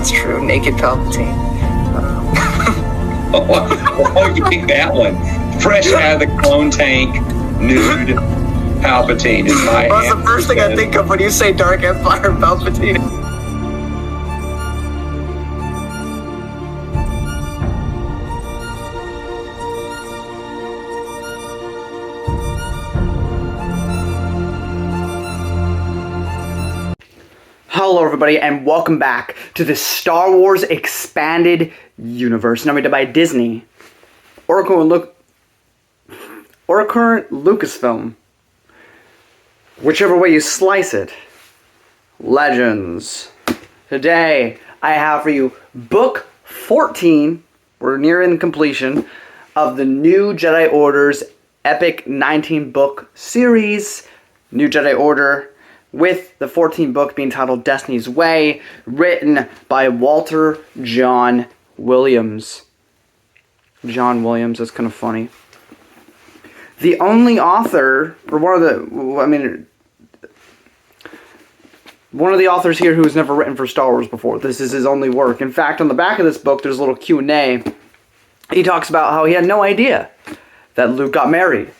that's true. Naked Palpatine. Oh, you pick that one. Fresh out of the clone tank, nude Palpatine is my Well, that's the first thing I think of when you say Dark Empire Palpatine. Hello everybody and welcome back to the Star Wars Expanded Universe, narrated by Disney, or current Lucasfilm, whichever way you slice it. Legends. Today I have for you Book 14, we're nearing completion, of the New Jedi Order's epic 19-book series, New Jedi Order, with the 14th book being titled Destiny's Way, written by Walter John Williams. John Williams, that's kind of funny. The only author, or one of the authors here who has never written for Star Wars before. This is his only work. In fact, on the back of this book, there's a little Q&A. He talks about how he had no idea that Luke got married,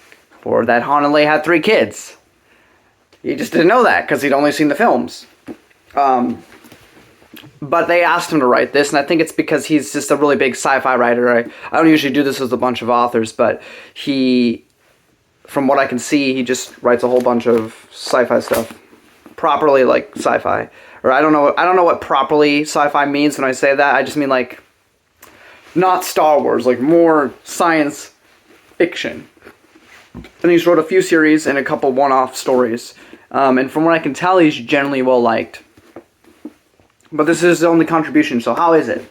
or that Han and Leia had 3 kids. He just didn't know that because he'd only seen the films. But they asked him to write this, and I think it's because he's just a really big sci-fi writer. I don't usually do this with a bunch of authors, but he, from what I can see, he just writes a whole bunch of sci-fi stuff. Properly, like, sci-fi. Or I don't know what properly sci-fi means when I say that. I just mean, like, not Star Wars, like, more science fiction. And he's wrote a few series and a couple one-off stories. And from what I can tell, he's generally well-liked. But this is his only contribution, so how is it?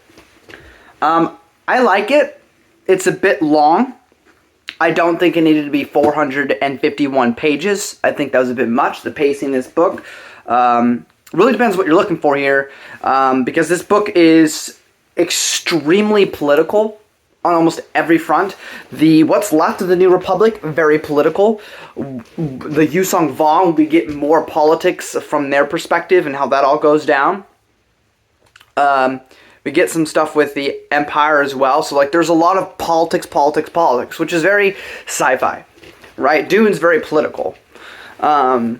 I like it. It's a bit long. I don't think it needed to be 451 pages. I think that was a bit much, the pacing in this book. Really depends what you're looking for here. Because this book is extremely political on almost every front. What's left of the New Republic, very political. The Yusong Vong, we get more politics from their perspective and how that all goes down. We get some stuff with the Empire as well. So, like, there's a lot of politics, which is very sci-fi, right? Dune's very political. So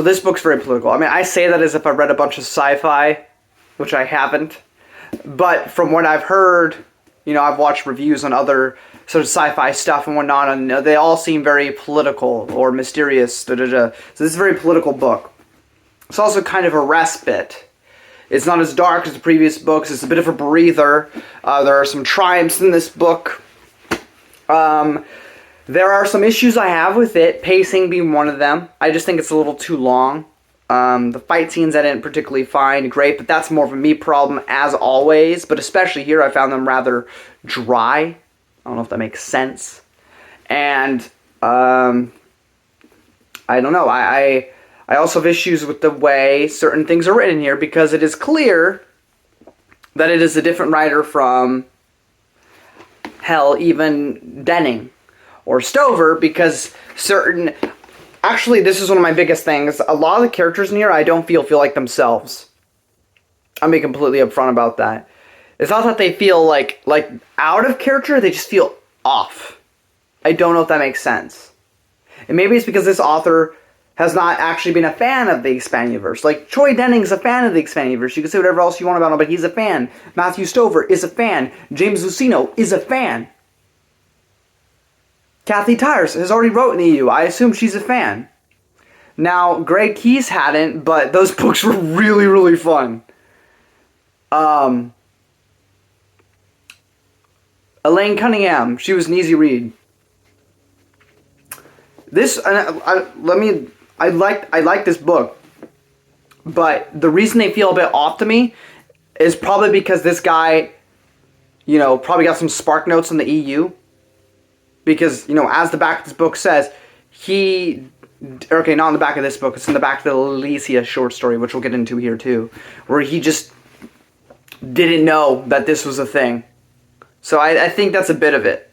this book's very political. I mean, I say that as if I read a bunch of sci-fi, which I haven't. But from what I've heard, you know, I've watched reviews on other sort of sci-fi stuff and whatnot, and they all seem very political or mysterious. So this is a very political book. It's also kind of a respite. It's not as dark as the previous books. It's a bit of a breather. There are some triumphs in this book. There are some issues I have with it, pacing being one of them. I just think it's a little too long. The fight scenes I didn't particularly find great, but that's more of a me problem as always. But especially here, I found them rather dry. I don't know if that makes sense. And I don't know. I also have issues with the way certain things are written here, because it is clear that it is a different writer from, hell, even Denning or Stover, because certain... Actually, this is one of my biggest things. A lot of the characters in here I don't feel like themselves. I'll be completely upfront about that. It's not that they feel like out of character, they just feel off. I don't know if that makes sense. And maybe it's because this author has not actually been a fan of the Expanded Universe. Like, Troy Denning's a fan of the Expanded Universe. You can say whatever else you want about him, but he's a fan. Matthew Stover is a fan. James Luceno is a fan. Kathy Tyers has already wrote in the EU. I assume she's a fan. Now, Greg Keyes hadn't, but those books were really, really fun. Elaine Cunningham, she was an easy read. This, I like this book, but the reason they feel a bit off to me is probably because this guy, you know, probably got some spark notes on the EU. Because, you know, as the back of this book says, okay, not in the back of this book, it's in the back of the Ylesia short story, which we'll get into here too, where he just didn't know that this was a thing. So I think that's a bit of it.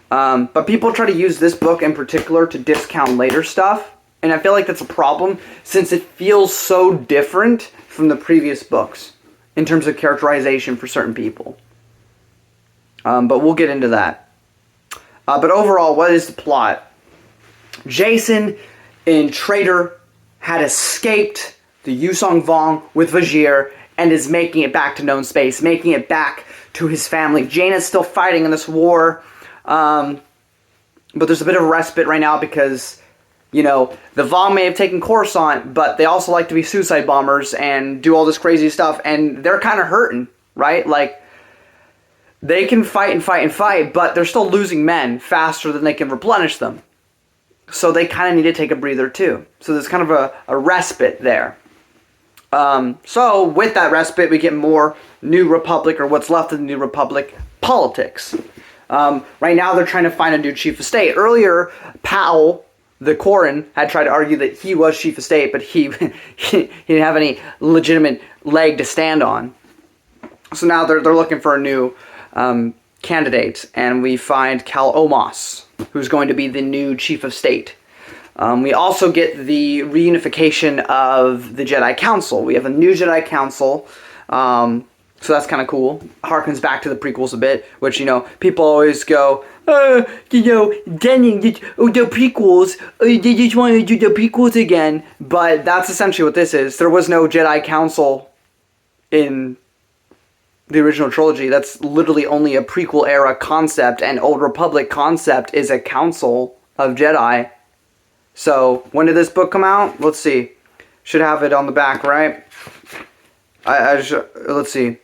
But people try to use this book in particular to discount later stuff, and I feel like that's a problem since it feels so different from the previous books. in terms of characterization for certain people. But we'll get into that. But overall, what is the plot? Jason in Traitor had escaped the Yusong Vong with Vajir and is making it back to known space, making it back to his family. Jaina's still fighting in this war, but there's a bit of a respite right now because, you know, the Vong may have taken Coruscant, but they also like to be suicide bombers and do all this crazy stuff, and they're kind of hurting, right? Like, they can fight and fight and fight, but they're still losing men faster than they can replenish them. So they kind of need to take a breather too. So there's kind of a respite there. So with that respite, we get more New Republic, or what's left of the New Republic, politics. Right now, they're trying to find a new chief of state. Earlier, Powell, the Corran, had tried to argue that he was chief of state, but he didn't have any legitimate leg to stand on. So now they're looking for a new candidate, and we find Cal Omos, who's going to be the new chief of state. We also get the reunification of the Jedi Council. We have a new Jedi Council, so that's kind of cool. Harkens back to the prequels a bit, which, you know, people always go, you know, Denning, the prequels, they just want to do the prequels again. But that's essentially what this is. There was no Jedi Council in the original trilogy. That's literally only a prequel era concept, and Old Republic concept is a council of Jedi. So, when did this book come out? Let's see. Should have it on the back, right? Let's see.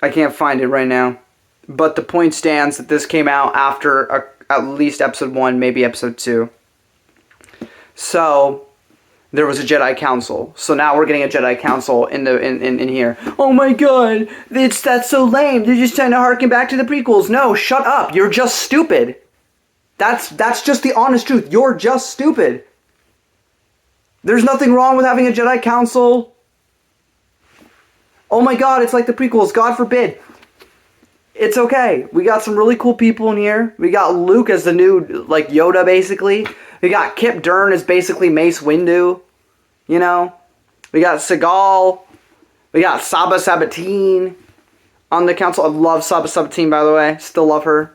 I can't find it right now. But the point stands that this came out after at least episode 1, maybe episode 2. So, there was a Jedi Council. So now we're getting a Jedi Council in here. Oh my god, that's so lame. They're just trying to harken back to the prequels. No, shut up. You're just stupid. That's just the honest truth. You're just stupid. There's nothing wrong with having a Jedi Council. Oh my god, it's like the prequels. God forbid. It's okay. We got some really cool people in here. We got Luke as the new, like, Yoda, basically. We got Kip Dern as basically Mace Windu. You know? We got Seagal. We got Saba Sabatine on the council. I love Saba Sabatine, by the way. Still love her.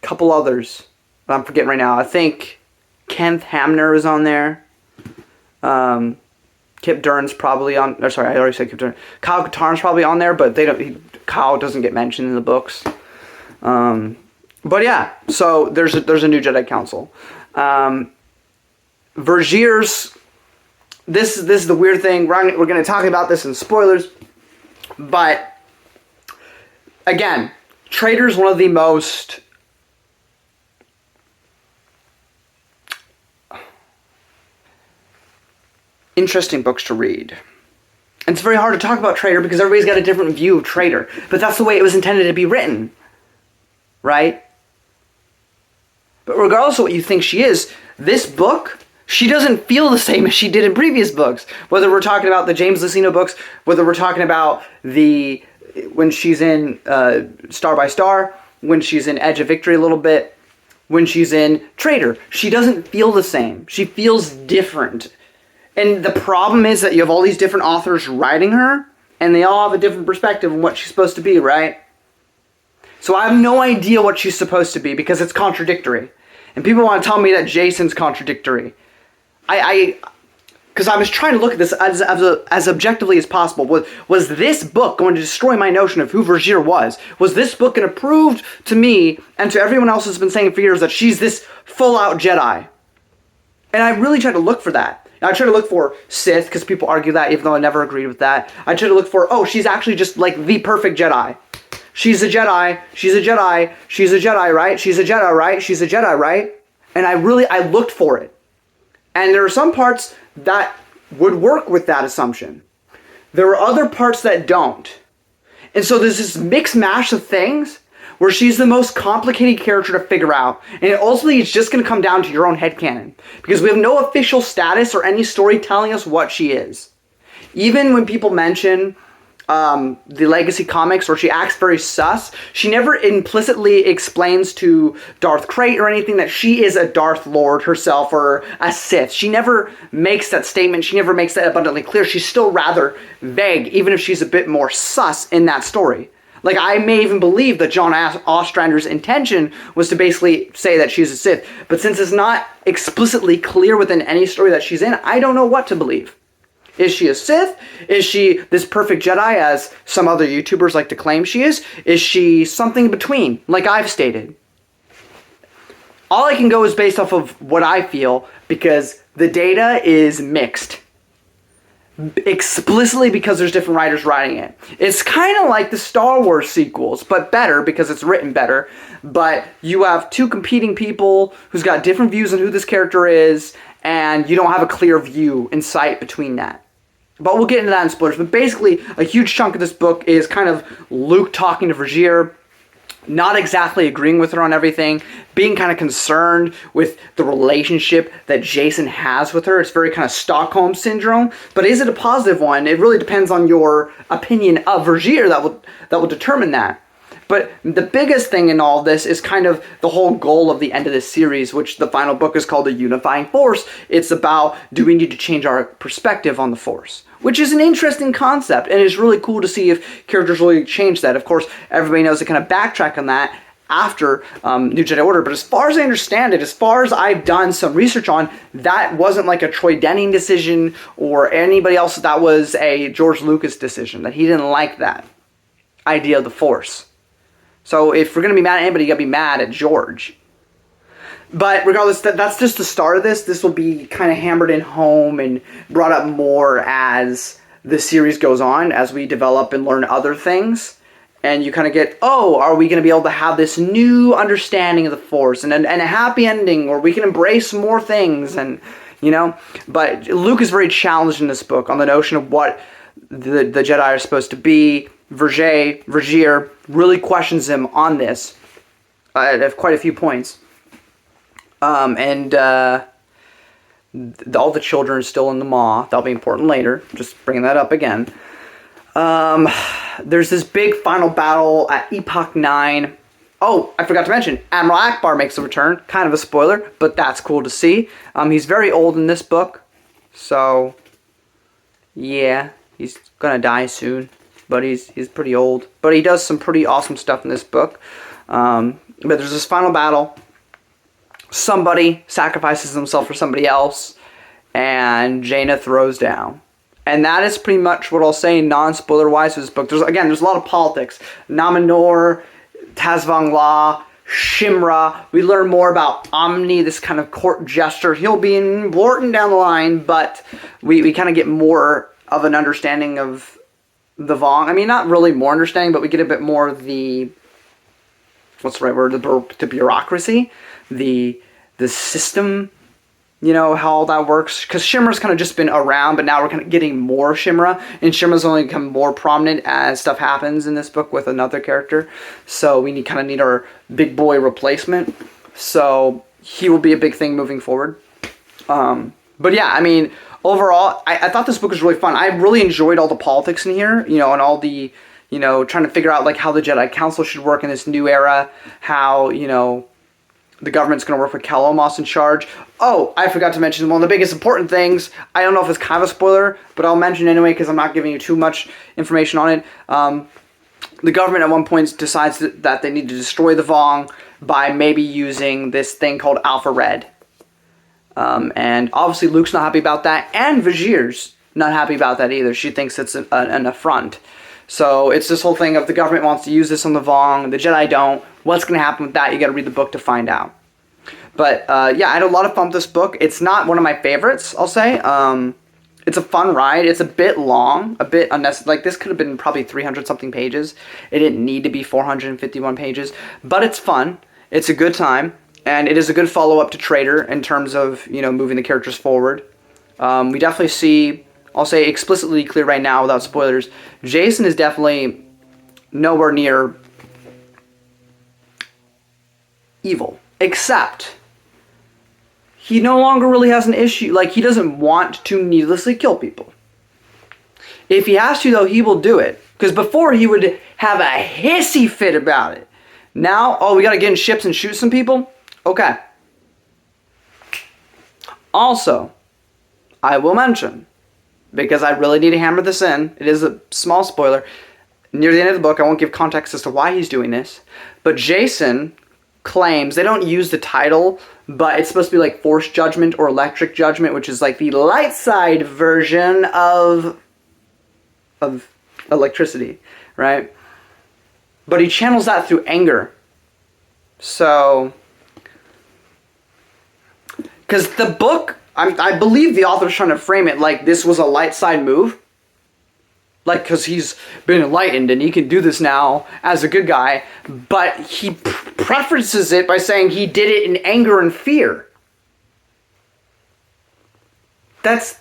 Couple others that I'm forgetting right now. I think Kenneth Hamner is on there. Kip Dern's probably on. Or sorry, I already said Kip Dern. Kyle Katarn's probably on there, but Kyle doesn't get mentioned in the books. But yeah, so there's a new Jedi Council. Vergier's. This is the weird thing. We're going to talk about this in spoilers, but again, Traitor's one of the most interesting books to read. And it's very hard to talk about Traitor because everybody's got a different view of Traitor, but that's the way it was intended to be written, right? But regardless of what you think she is, this book, she doesn't feel the same as she did in previous books. Whether we're talking about the James Luceno books, whether we're talking about when she's in Star by Star, when she's in Edge of Victory a little bit, when she's in Traitor, she doesn't feel the same. She feels different. And the problem is that you have all these different authors writing her, and they all have a different perspective on what she's supposed to be, right? So I have no idea what she's supposed to be because it's contradictory. And people want to tell me that Jason's contradictory. Because I was trying to look at this as objectively as possible. Was this book going to destroy my notion of who Vergier was? Was this book going to prove to me and to everyone else who's been saying for years that she's this full-out Jedi? And I really tried to look for that. I try to look for Sith, because people argue that, even though I never agreed with that. I try to look for, she's actually just like the perfect Jedi. She's a Jedi, she's a Jedi, she's a Jedi, right? She's a Jedi, right? She's a Jedi, right? And I looked for it. And there are some parts that would work with that assumption. There are other parts that don't. And so there's this mixed mash of things where she's the most complicated character to figure out. And ultimately, it's just going to come down to your own headcanon. Because we have no official status or any story telling us what she is. Even when people mention the Legacy comics, where she acts very sus. She never implicitly explains to Darth Krayt or anything that she is a Darth Lord herself or a Sith. She never makes that statement. She never makes that abundantly clear. She's still rather vague, even if she's a bit more sus in that story. Like, I may even believe that John Ostrander's intention was to basically say that she's a Sith. But since it's not explicitly clear within any story that she's in, I don't know what to believe. Is she a Sith? Is she this perfect Jedi, as some other YouTubers like to claim she is? Is she something in between, like I've stated? All I can go is based off of what I feel, because the data is mixed. Explicitly because there's different writers writing it. It's kind of like the Star Wars sequels, but better because it's written better. But you have two competing people who's got different views on who this character is, and you don't have a clear view in sight between that. But we'll get into that in spoilers. But basically, a huge chunk of this book is kind of Luke talking to Reread, not exactly agreeing with her on everything, being kind of concerned with the relationship that Jason has with her. It's very kind of Stockholm Syndrome. But is it a positive one? It really depends on your opinion of Reread that will determine that. But the biggest thing in all this is kind of the whole goal of the end of this series, which the final book is called The Unifying Force. It's about, do we need to change our perspective on the Force? Which is an interesting concept, and it's really cool to see if characters really change that. Of course, everybody knows to kind of backtrack on that after New Jedi Order, but as far as I understand it, as far as I've done some research on, that wasn't like a Troy Denning decision or anybody else. That was a George Lucas decision, that he didn't like that idea of the Force. So if we're going to be mad at anybody, you got to be mad at George. But regardless, that's just the start of this. This will be kind of hammered in home and brought up more as the series goes on, as we develop and learn other things. And you kind of get, oh, are we going to be able to have this new understanding of the Force and a happy ending, or we can embrace more things, and, you know. But Luke is very challenged in this book on the notion of what the Jedi are supposed to be. Reread really questions him on this at quite a few points. All the children are still in the maw. That'll be important later. Just bringing that up again. There's this big final battle at Epoch 9. Oh, I forgot to mention, Admiral Akbar makes a return. Kind of a spoiler, but that's cool to see. He's very old in this book. So, yeah, he's gonna die soon. But he's pretty old. But he does some pretty awesome stuff in this book. But there's this final battle. Somebody sacrifices himself for somebody else, and Jaina throws down. And that is pretty much what I'll say non-spoiler wise for this book. There's a lot of politics. Naminor, Tazvang La, Shimra. We learn more about Omni, this kind of court jester. He'll be in Blorton down the line, but we kind of get more of an understanding of the Vong. I mean, not really more understanding, but we get a bit more of the, what's the right word, the bureaucracy, the system, you know, how all that works. Because Shimra's kind of just been around, but now we're kind of getting more Shimra, and Shimra's only become more prominent as stuff happens in this book with another character. So we need our big boy replacement. So he will be a big thing moving forward. But yeah, I mean, overall, I thought this book was really fun. I really enjoyed all the politics in here, you know, and all the, you know, trying to figure out like how the Jedi Council should work in this new era, how, you know, the government's going to work with Cal Omos in charge. Oh, I forgot to mention one of the biggest important things. I don't know if it's kind of a spoiler, but I'll mention anyway because I'm not giving you too much information on it. The government at one point decides that they need to destroy the Vong by maybe using this thing called Alpha Red. And obviously Luke's not happy about that, and Vizier's not happy about that either. She thinks it's an affront. So it's this whole thing of the government wants to use this on the Vong, the Jedi don't. What's going to happen with that? You got to read the book to find out. But yeah, I had a lot of fun with this book. It's not one of my favorites, I'll say. It's a fun ride. It's a bit long, a bit unnecessary. Like, this could have been probably 300 something pages. It didn't need to be 451 pages, but it's fun. It's a good time. And it is a good follow-up to Traitor in terms of, you know, moving the characters forward. We definitely see, I'll say explicitly clear right now without spoilers, Jason is definitely nowhere near evil. Except, he no longer really has an issue. Like, he doesn't want to needlessly kill people. If he has to, though, he will do it. Because before he would have a hissy fit about it. Now, oh, we gotta get in ships and shoot some people? Okay. Also, I will mention, because I really need to hammer this in, it is a small spoiler, near the end of the book, I won't give context as to why he's doing this, but Jason claims, they don't use the title, but it's supposed to be like Force Judgment or Electric Judgment, which is like the light side version of electricity, right? But he channels that through anger. So, because the book, I believe the author's trying to frame it like this was a light side move. Like, because he's been enlightened and he can do this now as a good guy. But he preferences it by saying he did it in anger and fear. That's...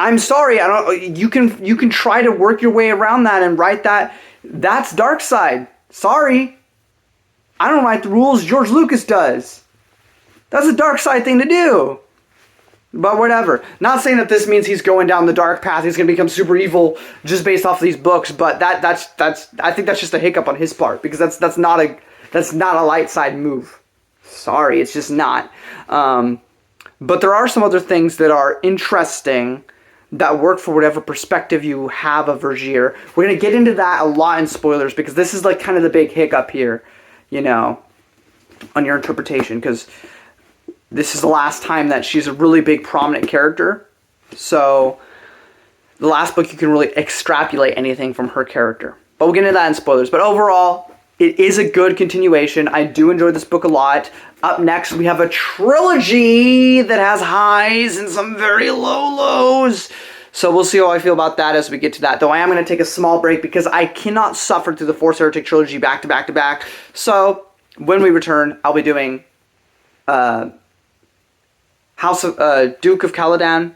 I'm sorry, I don't... You can try to work your way around that and write that. That's dark side. Sorry. I don't write the rules. George Lucas does. That's a dark side thing to do. But whatever. Not saying that this means he's going down the dark path. He's going to become super evil just based off of these books. But that's I think that's just a hiccup on his part, because that's not a light side move. Sorry, it's just not. But there are some other things that are interesting that work for whatever perspective you have of Vergier. We're going to get into that a lot in spoilers, because this is like kind of the big hiccup here, you know, on your interpretation, because this is the last time that she's a really big prominent character. So the last book you can really extrapolate anything from her character. But we'll get into that in spoilers. But overall, it is a good continuation. I do enjoy this book a lot. Up next, we have a trilogy that has highs and some very low lows. So we'll see how I feel about that as we get to that. Though I am going to take a small break because I cannot suffer through the Force Heretic trilogy back to back to back. So when we return, I'll be doing House of Duke of Caladan,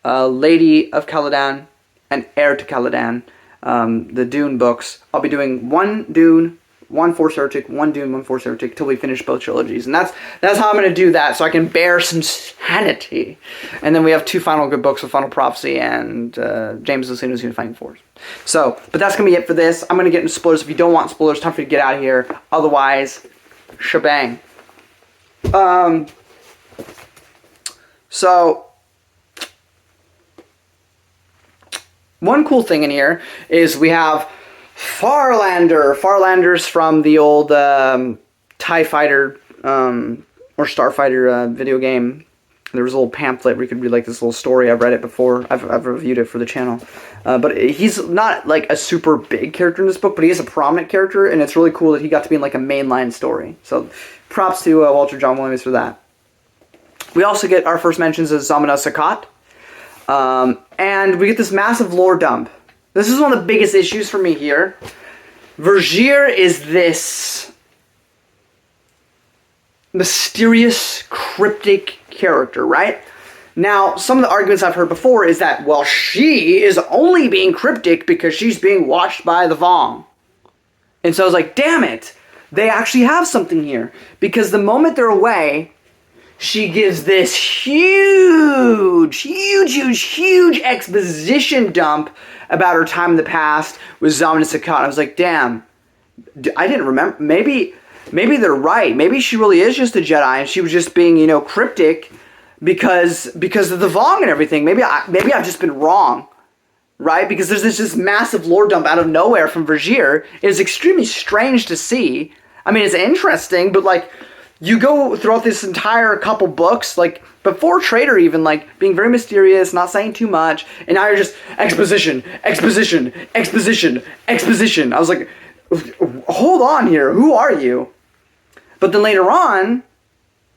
Lady of Caladan, and Heir to Caladan. The Dune books. I'll be doing one Dune, one Force Heretic, one Dune, one Force Heretic till we finish both trilogies. And that's how I'm going to do that, so I can bear some sanity. And then we have two final good books of Final Prophecy and James Luceno's Unifying Force. So, but that's going to be it for this. I'm going to get into spoilers. If you don't want spoilers, time for you to get out of here. Otherwise, shebang. So, one cool thing in here is we have Farlanders from the old TIE Fighter or Starfighter video game. There was a little pamphlet where you could read like this little story. I've read it before. I've reviewed it for the channel. But he's not like a super big character in this book, but he is a prominent character, and it's really cool that he got to be in like a mainline story. So props to Walter John Williams for that. We also get our first mentions of Zamina Sakat. And we get this massive lore dump. This is one of the biggest issues for me here. Vergier is this mysterious, cryptic character, right? Now, some of the arguments I've heard before is that, well, she is only being cryptic because she's being watched by the Vong. And so I was like, damn it, they actually have something here. Because the moment they're away, she gives this huge exposition dump about her time in the past with Zamina Sakat. I was like, damn, I didn't remember. Maybe they're right. Maybe she really is just a Jedi, and she was just being, cryptic because of the Vong and everything. Maybe I've just been wrong, right? Because there's this massive lore dump out of nowhere from Vergier. It is extremely strange to see. I mean, it's interesting, but like, you go throughout this entire couple books, like, before Trader even, like, being very mysterious, not saying too much, and now you're just, exposition. I was like, hold on here, who are you? But then later on,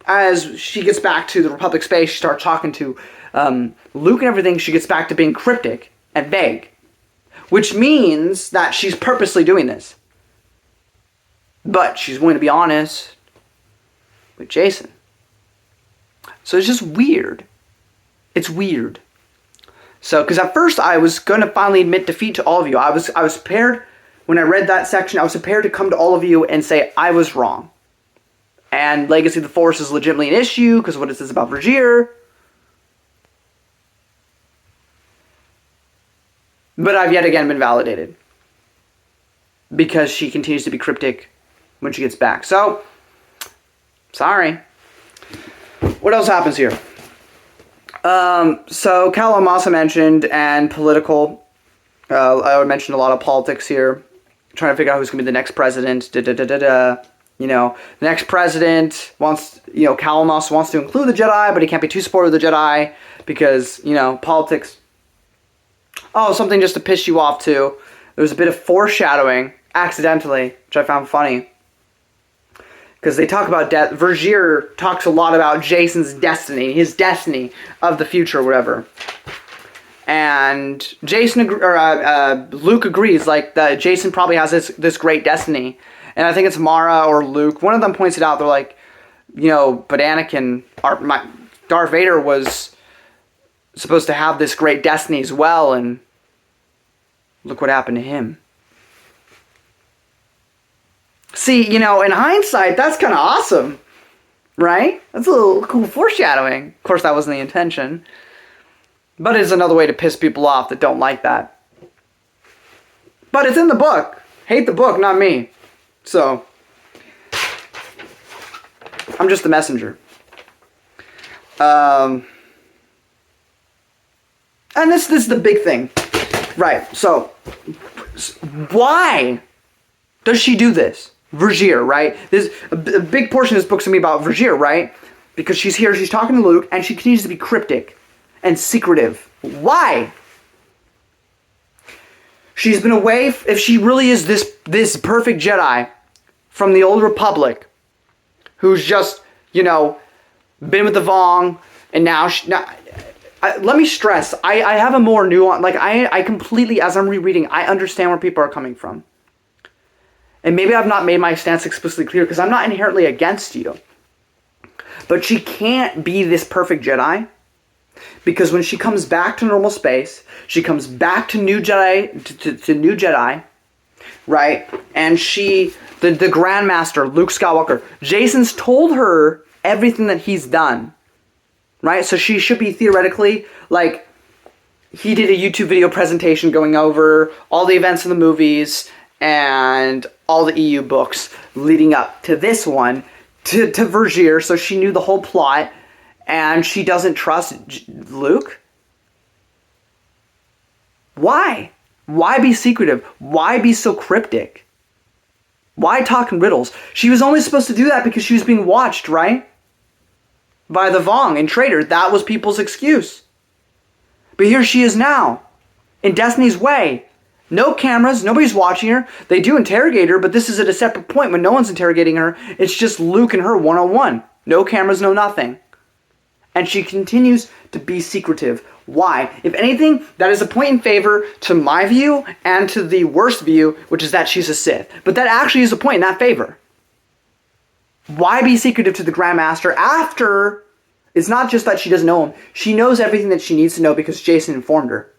as she gets back to the Republic space, she starts talking to Luke and everything, she gets back to being cryptic and vague. Which means that she's purposely doing this. But she's willing to be honest with Jason. So it's just weird. It's weird. So, because at first I was going to finally admit defeat to all of you. I was prepared, when I read that section, I was prepared to come to all of you and say I was wrong. And Legacy of the Force is legitimately an issue, because what is this about Vergier? But I've yet again been validated. because she continues to be cryptic when she gets back. So, sorry. What else happens here? So Callum also mentioned, and political. I mentioned a lot of politics here. Trying to figure out who's going to be the next president. You know, the next president wants, Callum also wants to include the Jedi, but he can't be too supportive of the Jedi because, politics. Oh, something just to piss you off too. There was a bit of foreshadowing, accidentally, which I found funny. Because they talk about death. Vergier talks a lot about Jason's destiny, his destiny of the future or whatever. And Luke agrees, that Jason probably has this great destiny. And I think it's Mara or Luke. One of them points it out. They're like, but Anakin, Darth Vader was supposed to have this great destiny as well, and look what happened to him. See, in hindsight, that's kind of awesome, right? That's a little cool foreshadowing. Of course, that wasn't the intention. But it's another way to piss people off that don't like that. But it's in the book. Hate the book, not me. So, I'm just the messenger. And this is the big thing. Right, so, why does she do this? Vergier, right? There's a big portion of this book's going to be about Vergier, right? Because she's here, she's talking to Luke, and she continues to be cryptic and secretive. Why? She's been away, if she really is this perfect Jedi from the Old Republic, who's just, been with the Vong, and now let me stress, I have a more nuance, I completely, as I'm rereading, I understand where people are coming from. And maybe I've not made my stance explicitly clear, because I'm not inherently against you. But she can't be this perfect Jedi, because when she comes back to normal space, she comes back to New Jedi, to New Jedi, right? And the Grandmaster, Luke Skywalker, Jason's told her everything that he's done, right? So she should be theoretically, he did a YouTube video presentation going over all the events in the movies and all the EU books leading up to this one, to Vergier, so she knew the whole plot, and she doesn't trust Luke? Why? Why be secretive? Why be so cryptic? Why talk in riddles? She was only supposed to do that because she was being watched, right? By the Vong and Traitor. That was people's excuse. But here she is now, in Destiny's way. No cameras, nobody's watching her. They do interrogate her, but this is at a separate point when no one's interrogating her. It's just Luke and her one-on-one. No cameras, no nothing. And she continues to be secretive. Why? If anything, that is a point in favor to my view and to the worst view, which is that she's a Sith. But that actually is a point in that favor. Why be secretive to the Grandmaster after? It's not just that she doesn't know him. She knows everything that she needs to know because Jason informed her.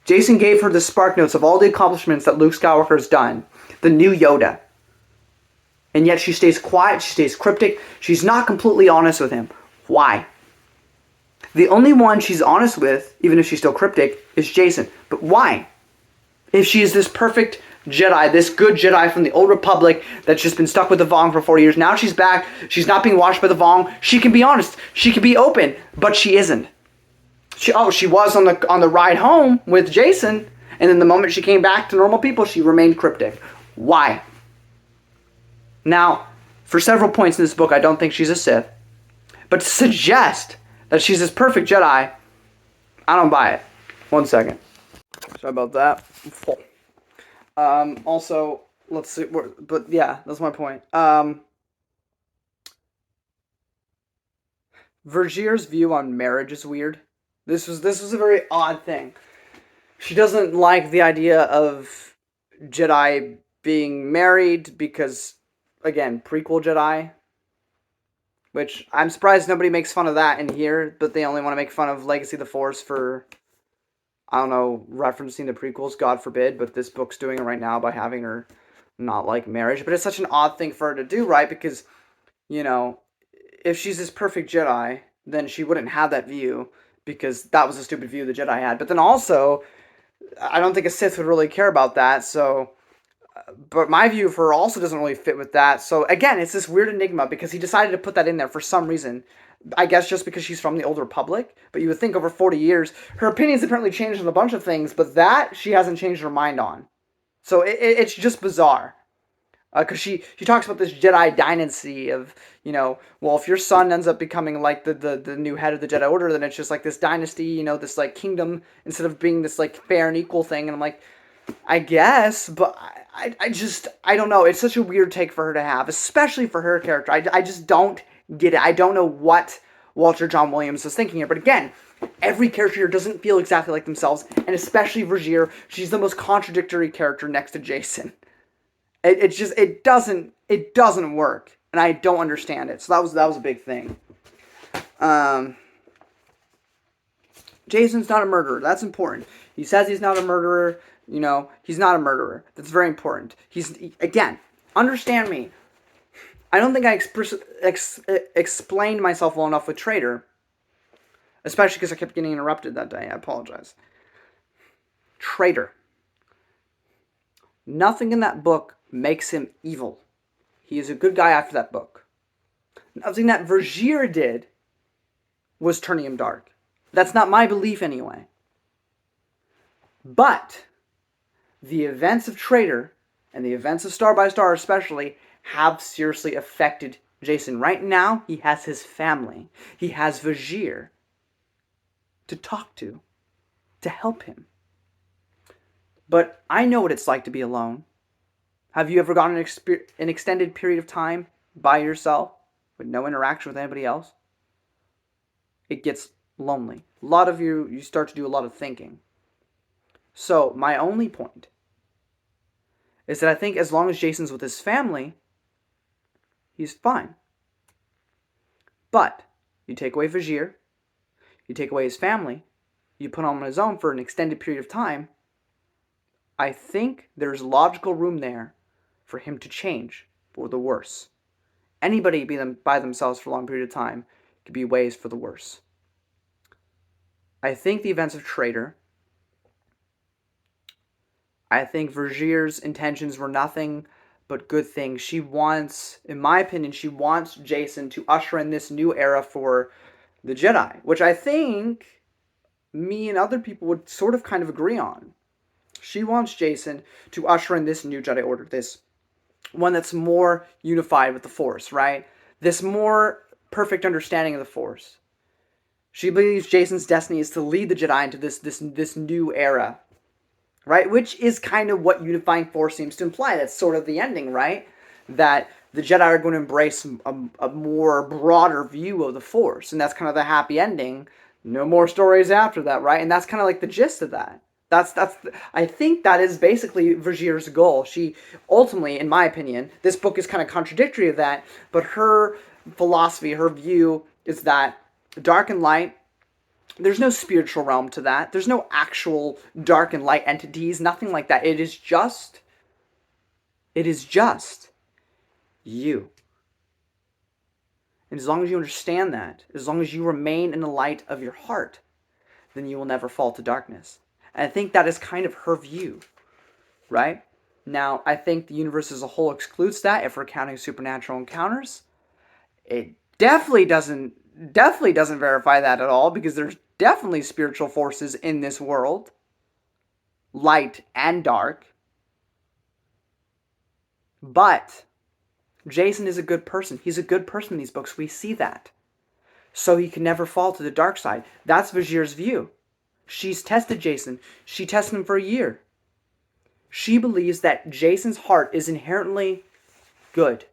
Jason gave her the spark notes of all the accomplishments that Luke Skywalker has done. The new Yoda. And yet she stays quiet, she stays cryptic, she's not completely honest with him. Why? The only one she's honest with, even if she's still cryptic, is Jason. But why? If she is this perfect Jedi, this good Jedi from the Old Republic that's just been stuck with the Vong for 40 years, now she's back, she's not being watched by the Vong, she can be honest, she can be open, but she isn't. She was on the ride home with Jason, and then the moment she came back to normal people, she remained cryptic. Why? Now, for several points in this book, I don't think she's a Sith. But to suggest that she's this perfect Jedi, I don't buy it. 1 second. Sorry about that. Also, let's see. But yeah, that's my point. Vergier's view on marriage is weird. This was a very odd thing. She doesn't like the idea of Jedi being married because, again, prequel Jedi. Which, I'm surprised nobody makes fun of that in here, but they only want to make fun of Legacy of the Force for, I don't know, referencing the prequels, God forbid, but this book's doing it right now by having her not like marriage. But it's such an odd thing for her to do, right? Because, if she's this perfect Jedi, then she wouldn't have that view, because that was a stupid view the Jedi had. But then also, I don't think a Sith would really care about that, so But my view of her also doesn't really fit with that. So again, it's this weird enigma because he decided to put that in there for some reason. I guess just because she's from the Old Republic. But you would think over 40 years, her opinions apparently changed on a bunch of things, but that she hasn't changed her mind on. So it's just bizarre. Because she talks about this Jedi dynasty of, well, if your son ends up becoming like the new head of the Jedi Order, then it's just like this dynasty, this like kingdom instead of being this like fair and equal thing. And I'm like, I guess, but I don't know. It's such a weird take for her to have, especially for her character. I just don't get it. I don't know what Walter John Williams is thinking here. But again, every character here doesn't feel exactly like themselves, and especially Vergier. She's the most contradictory character next to Jason. It doesn't work, and I don't understand it. So that was a big thing. Jason's not a murderer. That's important. He says he's not a murderer. He's not a murderer. That's very important. Again, understand me. I don't think I explained myself well enough with Traitor, especially because I kept getting interrupted that day. I apologize. Traitor. Nothing in that book makes him evil. He is a good guy after that book. Nothing that Vergier did was turning him dark. That's not my belief anyway. But the events of Traitor and the events of Star by Star especially have seriously affected Jason. Right now, he has his family. He has Vergier to talk to help him. But I know what it's like to be alone. Have you ever gone an extended period of time by yourself with no interaction with anybody else? It gets lonely. A lot of you start to do a lot of thinking. So my only point is that I think as long as Jason's with his family, he's fine. But you take away Vergier, you take away his family, you put him on his own for an extended period of time, I think there's logical room there for him to change for the worse. Anybody being by themselves for a long period of time could be ways for the worse. I think the events of Traitor, I think Vergier's intentions were nothing but good things. She wants, in my opinion, Jason to usher in this new era for the Jedi, which I think me and other people would sort of kind of agree on. She wants Jason to usher in this new Jedi Order, this one that's more unified with the Force, right? This more perfect understanding of the Force. She believes Jason's destiny is to lead the Jedi into this new era, right? Which is kind of what unifying Force seems to imply. That's sort of the ending, right? That the Jedi are going to embrace a more broader view of the Force, and that's kind of the happy ending. No more stories after that, right? And that's kind of like the gist of that. I think that is basically Vergier's goal. She ultimately, in my opinion, this book is kind of contradictory of that, but her philosophy, her view is that dark and light, there's no spiritual realm to that. There's no actual dark and light entities, nothing like that. It is just you. And as long as you understand that, as long as you remain in the light of your heart, then you will never fall to darkness. And I think that is kind of her view, right? Now, I think the universe as a whole excludes that if we're counting supernatural encounters. It definitely doesn't verify that at all, because there's definitely spiritual forces in this world, light and dark. But Jason is a good person. He's a good person in these books. We see that. So he can never fall to the dark side. That's Vergier's view. She's tested Jason. She tested him for a year. She believes that Jason's heart is inherently good,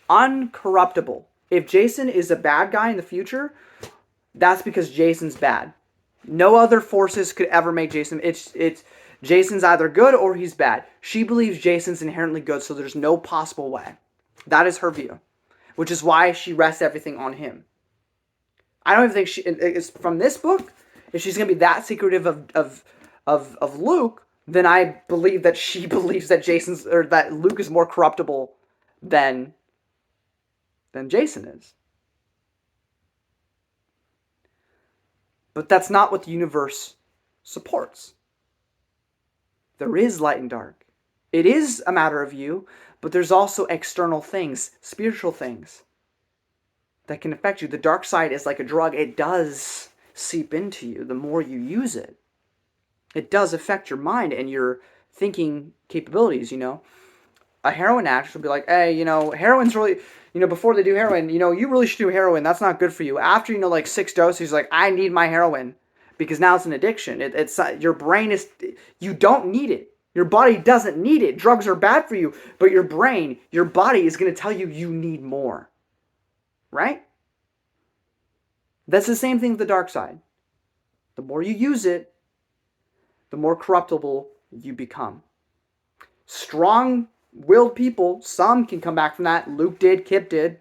uncorruptible. If Jason is a bad guy in the future, that's because Jason's bad. No other forces could ever make Jason. It's Jason's either good or he's bad. She believes Jason's inherently good, so there's no possible way. That is her view, which is why she rests everything on him. I don't even think it's from this book. If she's going to be that secretive of Luke, then I believe that she believes that that Luke is more corruptible than Jason is. But that's not what the universe supports. There is light and dark. It is a matter of you, but there's also external things, spiritual things that can affect you. The dark side is like a drug. It does seep into you the more you use it. It does affect your mind and your thinking capabilities, A heroin addict will be like, hey, heroin's really, before they do heroin, you really should do heroin. That's not good for you. After, like 6 doses, he's like, I need my heroin because now it's an addiction. It's your brain is, you don't need it. Your body doesn't need it. Drugs are bad for you, but your brain, your body is going to tell you you need more. Right? That's the same thing with the dark side. The more you use it, the more corruptible you become. Strong-willed people, some can come back from that. Luke did, Kip did.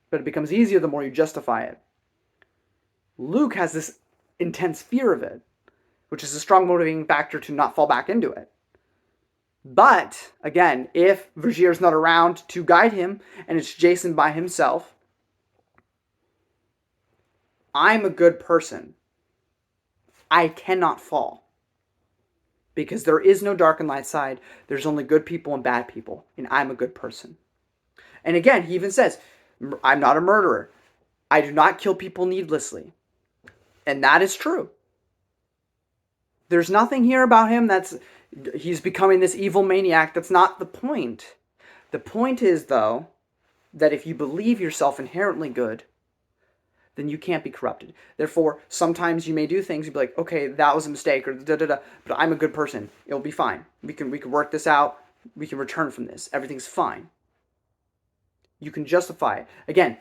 But it becomes easier the more you justify it. Luke has this intense fear of it, which is a strong motivating factor to not fall back into it. But, again, if Vergier's not around to guide him, and it's Jason by himself, I'm a good person. I cannot fall. Because there is no dark and light side. There's only good people and bad people. And I'm a good person. And again, he even says, I'm not a murderer. I do not kill people needlessly. And that is true. There's nothing here about him he's becoming this evil maniac. That's not the point. The point is, though, that if you believe yourself inherently good, then you can't be corrupted. Therefore, sometimes you may do things, you'd be like, okay, that was a mistake, or da-da-da, but I'm a good person. It'll be fine. We can work this out. We can return from this. Everything's fine. You can justify it. Again,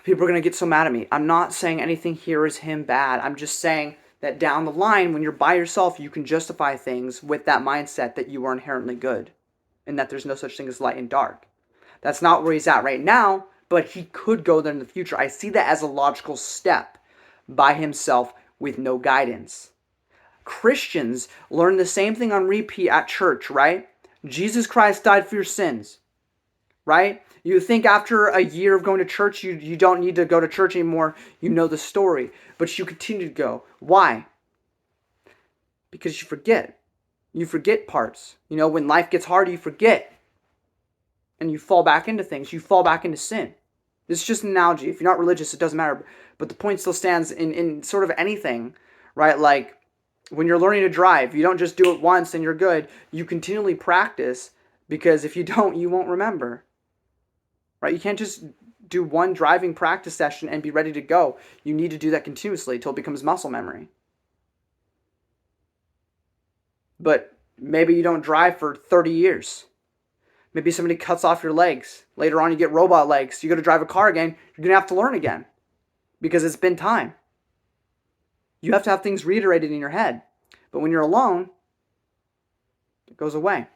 people are going to get so mad at me. I'm not saying anything here is him bad. I'm just saying that down the line, when you're by yourself, you can justify things with that mindset that you are inherently good and that there's no such thing as light and dark. That's not where he's at right now, but he could go there in the future. I see that as a logical step by himself with no guidance. Christians learn the same thing on repeat at church, right? Jesus Christ died for your sins, right? You think after a year of going to church, you don't need to go to church anymore. You know the story, but you continue to go. Why? Because you forget. You forget parts. When life gets hard, you forget. And you fall back into things. You fall back into sin. It's just an analogy. If you're not religious, it doesn't matter. But the point still stands in sort of anything, right? Like when you're learning to drive, you don't just do it once and you're good. You continually practice, because if you don't, you won't remember. Right? You can't just do one driving practice session and be ready to go. You need to do that continuously until it becomes muscle memory. But maybe you don't drive for 30 years. Maybe somebody cuts off your legs. Later on, you get robot legs. You go to drive a car again. You're going to have to learn again because it's been time. You have to have things reiterated in your head. But when you're alone, it goes away.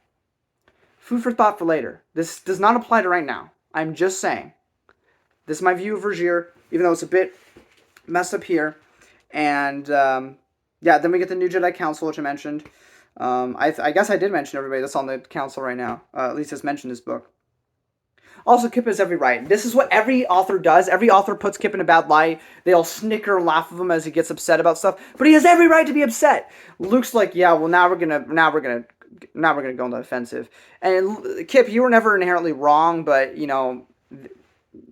Food for thought for later. This does not apply to right now. I'm just saying. This is my view of Vergier, even though it's a bit messed up here. And then we get the New Jedi Council, which I mentioned. I guess I did mention everybody that's on the council right now. At least it's mentioned in this book. Also, Kip has every right. This is what every author does. Every author puts Kip in a bad light. They all snicker and laugh at him as he gets upset about stuff. But he has every right to be upset. Luke's like, yeah, well, now we're gonna go on the offensive. And Kip, you were never inherently wrong, but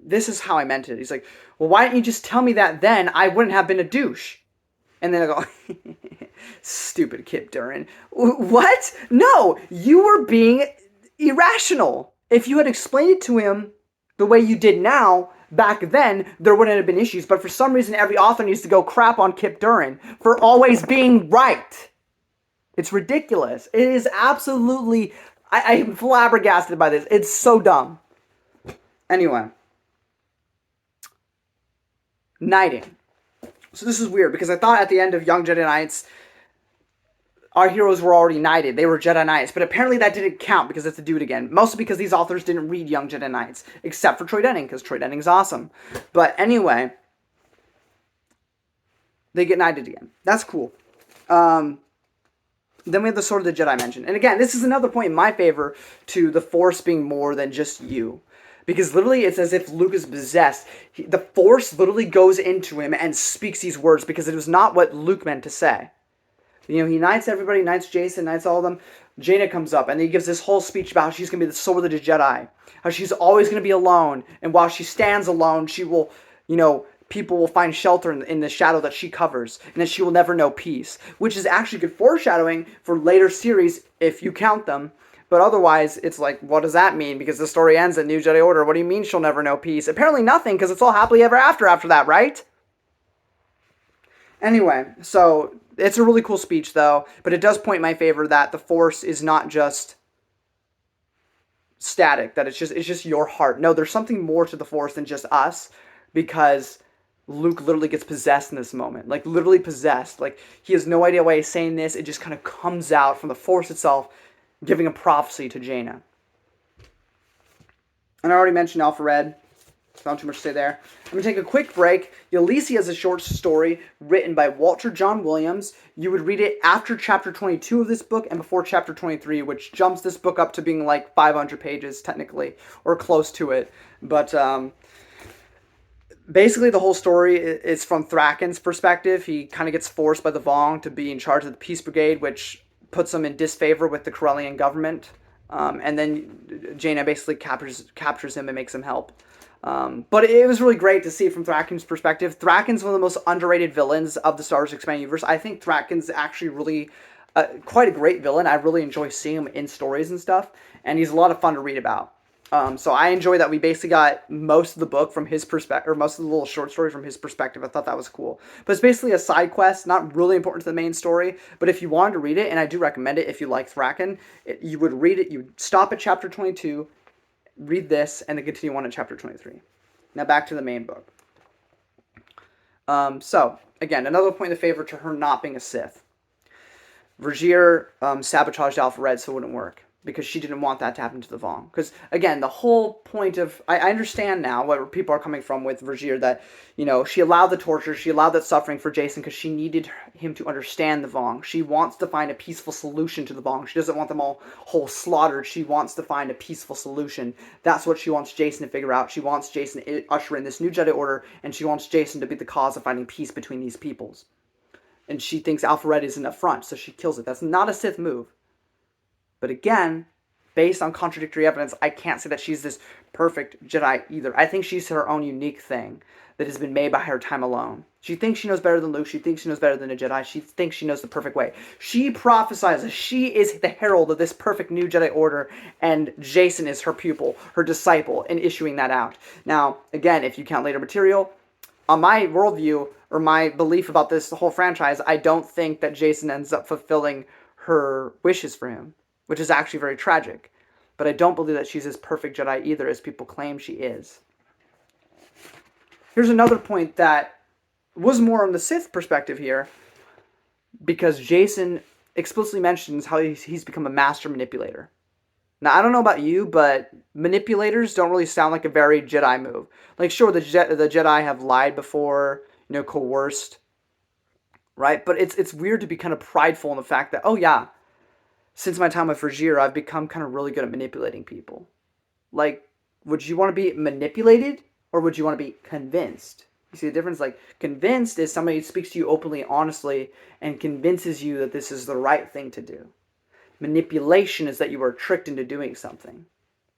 this is how I meant it. He's like, well, why didn't you just tell me that then? I wouldn't have been a douche. And then I go, stupid Kip Durin. What? No, you were being irrational. If you had explained it to him the way you did now, back then, there wouldn't have been issues. But for some reason, every author needs to go crap on Kip Durin for always being right. It's ridiculous. It is absolutely... I am flabbergasted by this. It's so dumb. Anyway. Knighting. So this is weird, because I thought at the end of Young Jedi Knights, our heroes were already knighted. They were Jedi Knights. But apparently that didn't count, because it's to do it again. Mostly because these authors didn't read Young Jedi Knights. Except for Troy Denning, because Troy Denning's awesome. But anyway. They get knighted again. That's cool. Then we have the Sword of the Jedi mentioned. And again, this is another point in my favor to the Force being more than just you. Because literally it's as if Luke is possessed. The Force literally goes into him and speaks these words, because it was not what Luke meant to say. He knights everybody, knights Jason, knights all of them. Jaina comes up, and he gives this whole speech about how she's going to be the sword of the Jedi. How she's always going to be alone, and while she stands alone, she will, people will find shelter in the shadow that she covers, and that she will never know peace. Which is actually good foreshadowing for later series, if you count them. But otherwise, it's like, what does that mean? Because the story ends at New Jedi Order. What do you mean she'll never know peace? Apparently nothing, because it's all happily ever after that, right? Anyway, so it's a really cool speech, though, but it does point in my favor that the Force is not just static, that it's just your heart. No, there's something more to the Force than just us, because Luke literally gets possessed in this moment. Like, literally possessed. Like, he has no idea why he's saying this. It just kind of comes out from the Force itself, giving a prophecy to Jaina. And I already mentioned Alpha not too much to say there. I'm going to take a quick break. Ylesia is a short story written by Walter John Williams. You would read it after chapter 22 of this book and before chapter 23, which jumps this book up to being like 500 pages, technically, or close to it. But basically the whole story is from Thraken's perspective. He kind of gets forced by the Vong to be in charge of the Peace Brigade, which puts him in disfavor with the Corellian government. And then Jaina basically captures him and makes him help. But it was really great to see it from Thraken's perspective. Thraken's one of the most underrated villains of the Star Wars Expanded Universe. I think Thraken's actually really quite a great villain. I really enjoy seeing him in stories and stuff, and he's a lot of fun to read about. So I enjoy that we basically got most of the book from his perspective, or most of the little short story from his perspective. I thought that was cool. But it's basically a side quest, not really important to the main story, but if you wanted to read it, and I do recommend it if you like Thraken, you would read it, you would stop at chapter 22, read this, and then continue on to chapter 23. Now back to the main book. So, again, another point in favor to her not being a Sith. Vergier sabotaged Alpha Red so it wouldn't work, because she didn't want that to happen to the Vong. Because, again, the whole point of... I understand now where people are coming from with Vergier, that, she allowed the torture, she allowed that suffering for Jason because she needed him to understand the Vong. She wants to find a peaceful solution to the Vong. She doesn't want them all whole slaughtered. She wants to find a peaceful solution. That's what she wants Jason to figure out. She wants Jason to usher in this new Jedi Order, and she wants Jason to be the cause of finding peace between these peoples. And she thinks Alpha Red is an affront, so she kills it. That's not a Sith move. But again, based on contradictory evidence, I can't say that she's this perfect Jedi either. I think she's her own unique thing that has been made by her time alone. She thinks she knows better than Luke. She thinks she knows better than a Jedi. She thinks she knows the perfect way. She prophesies. She is the herald of this perfect new Jedi Order, and Jason is her pupil, her disciple, in issuing that out. Now, again, if you count later material, on my worldview, or my belief about this whole franchise, I don't think that Jason ends up fulfilling her wishes for him, which is actually very tragic. But I don't believe that she's as perfect Jedi either as people claim she is. Here's another point that was more on the Sith perspective here, because Jason explicitly mentions how he's become a master manipulator. Now, I don't know about you, but manipulators don't really sound like a very Jedi move. Like, sure, the Jedi have lied before, coerced, right? But it's weird to be kind of prideful in the fact that, oh yeah, since my time with Vergier, I've become kind of really good at manipulating people. Like, would you want to be manipulated, or would you want to be convinced? You see the difference? Like, convinced is somebody who speaks to you openly and honestly and convinces you that this is the right thing to do. Manipulation is that you are tricked into doing something.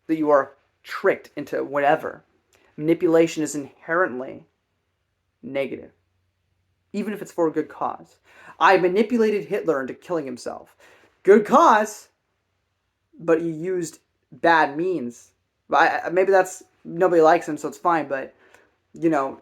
That you are tricked into whatever. Manipulation is inherently negative. Even if it's for a good cause. I manipulated Hitler into killing himself. Good cause, but you used bad means. Maybe that's... nobody likes him, so it's fine, but,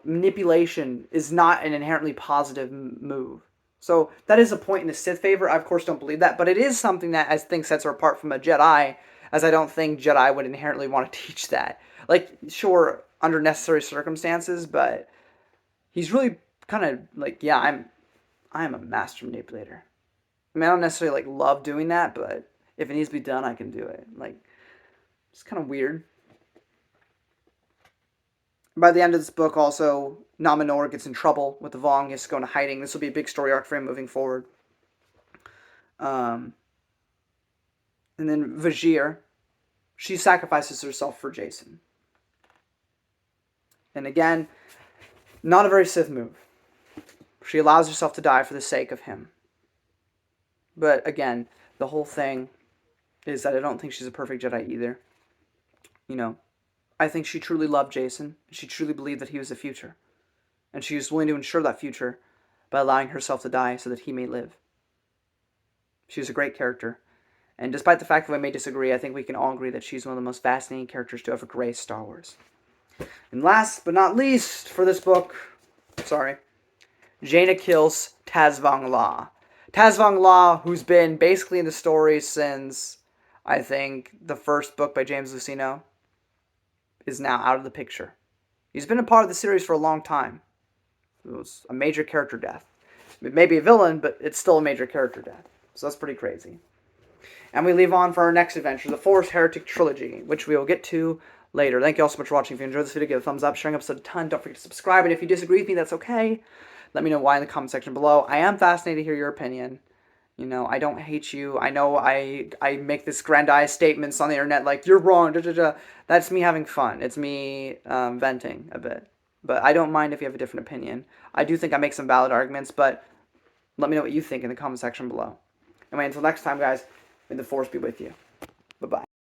manipulation is not an inherently positive move. So that is a point in the Sith favor. I, of course, don't believe that, but it is something that I think sets her apart from a Jedi, as I don't think Jedi would inherently want to teach that. Like, sure, under necessary circumstances, but he's really kind of like, yeah, I'm a master manipulator. I mean, I don't necessarily, love doing that, but if it needs to be done, I can do it. It's kind of weird. By the end of this book, also, Nominor gets in trouble with the Vong. He has to go into hiding. This will be a big story arc for him moving forward. And then Vergier, she sacrifices herself for Jason. And again, not a very Sith move. She allows herself to die for the sake of him. But again, the whole thing is that I don't think she's a perfect Jedi either. You know, I think she truly loved Jason. She truly believed that he was the future. And she was willing to ensure that future by allowing herself to die so that he may live. She was a great character. And despite the fact that we may disagree, I think we can all agree that she's one of the most fascinating characters to ever grace Star Wars. And last but not least for this book, Jaina kills Taz Vong La. Taz Vong La, who's been basically in the story since, I think, the first book by James Luceno, is now out of the picture. He's been a part of the series for a long time. It was a major character death. It may be a villain, but it's still a major character death. So that's pretty crazy. And we leave on for our next adventure, the Force Heretic Trilogy, which we will get to later. Thank you all so much for watching. If you enjoyed this video, give it a thumbs up, sharing episode a ton. Don't forget to subscribe. And if you disagree with me, that's okay. Let me know why in the comment section below. I am fascinated to hear your opinion. You know, I don't hate you. I know I make this grandiose statements on the internet like, you're wrong, da da da. That's me having fun. It's me venting a bit. But I don't mind if you have a different opinion. I do think I make some valid arguments, but let me know what you think in the comment section below. Anyway, until next time, guys, may the Force be with you.